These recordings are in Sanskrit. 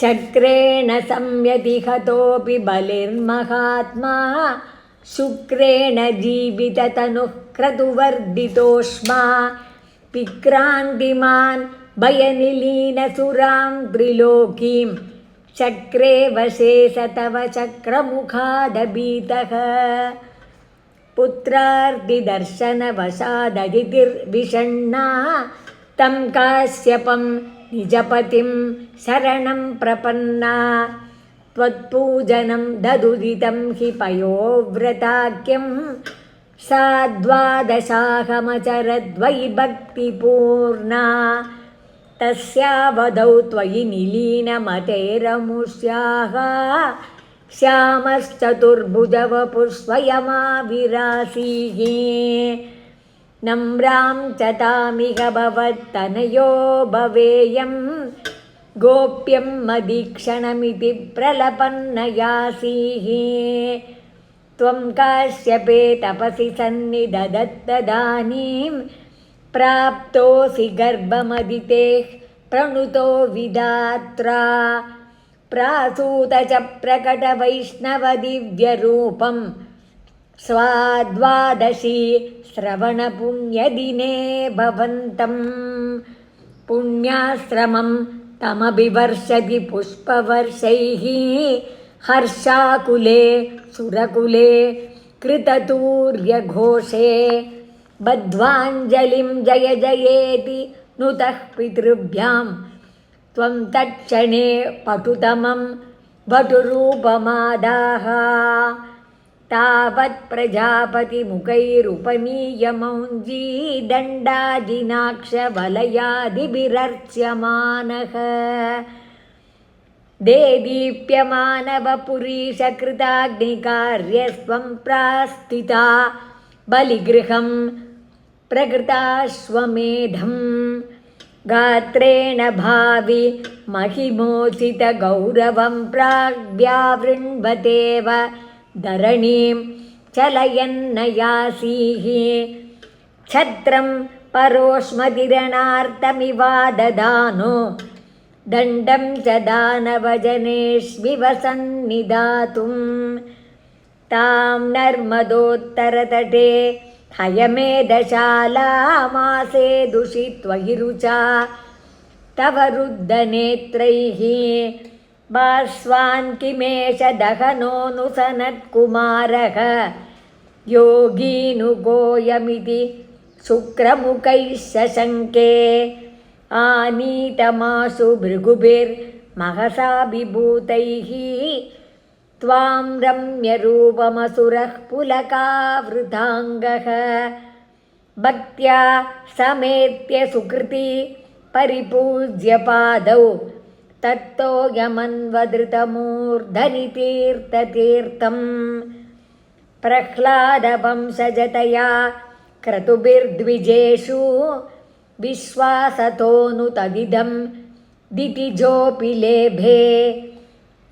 शक्रेण संयतिहतोऽपि बलिर्महात्मा शुक्रेण जीविततनुः क्रतुवर्धितोष्मा विक्रान्तिमान् भयनिलीनसुरां त्रिलोकीं चक्रे वशे स तव चक्रमुखादभीतः पुत्रार्तिदर्शनवशाददितिर्विषण्णा तं काश्यपं निजपतिं शरणं प्रपन्ना त्वत्पूजनं ददुदितं हि पयोव्रताख्यं सा द्वादशाहमचरद्वयि भक्तिपूर्णा तस्यावधौ त्वयि निलीनमतेरमुष्याः श्यामश्चतुर्भुजवपुष्वयमाविरासीः नम्रां च तामिह भवत्तनयो भवेयं गोप्यं मदीक्षणमिति प्रलपन्नयासीः त्वं काश्यपे तपसि सन्निददत्तदानीं प्राप्तोऽसि गर्भमदितेः प्रणुतो विधात्रा प्रासूत च प्रकटवैष्णवदिव्यरूपं स्वाद्वादशी श्रवणपुण्यदिने भवन्तं पुण्याश्रमं तमभिवर्षति पुष्पवर्षैः हर्षाकुले सुरकुले कृततूर्यघोषे बद्ध्वाञ्जलिं जय जयेति नुतः पितृभ्यां त्वं तत्क्षणे पटुतमं भटुरूपमादाः तावत् प्रजापतिमुखैरुपनीयमौञ्जी दण्डाजिनाक्षवलयादिभिरर्च्यमानः देदीप्यमानवपुरीशकृताग्निकार्यस्त्वं प्रास्थिता बलिगृहं प्रकृताश्वमेधं गात्रेण भावि महिमोचितगौरवं प्राग्व्यावृण्वतेव धरणीं चलयन्नयासीः छत्रं परोष्मतिरणार्तमिवाददानो दण्डं च दानवजनेष्विव सन्निधातुं तां नर्मदोत्तरतटे हयमेधशालामासे दुषित्वहि रुचा तव रुद्धनेत्रैः बाष्वान् किमेष दहनोऽनुसनत्कुमारः योगीनुगोयमिति शुक्रमुखैः शशङ्के आनीतमाशु भृगुभिर्महसा विभूतैः त्वां रम्यरूपमसुरः पुलकावृताङ्गः भक्त्या समेत्य सुकृती परिपूज्य पादौ तत्तोयमन्वधृतमूर्धनितीर्थतीर्थं प्रह्लादवंशजतया क्रतुभिर्द्विजेषु विश्वासतोऽनुतदिदं दितिजोऽपि लेभे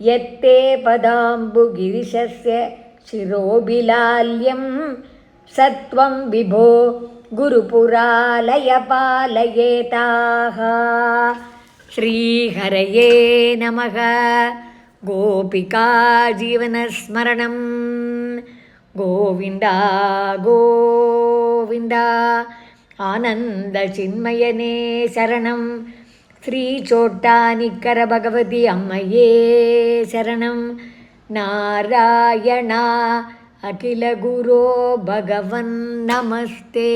यत्ते पदाम्बुगिरिशस्य शिरोभिलाल्यं सत्वं विभो गुरुपुरालय पालयेताः। श्रीहरये नमः। गोपिका जीवनस्मरणं गोविन्द गोविन्द आनन्दचिन्मयने शरणं श्रीचोट्टानिक्कर भगवती अम्मये शरणं नारायण अखिलगुरो भगवन् नमस्ते।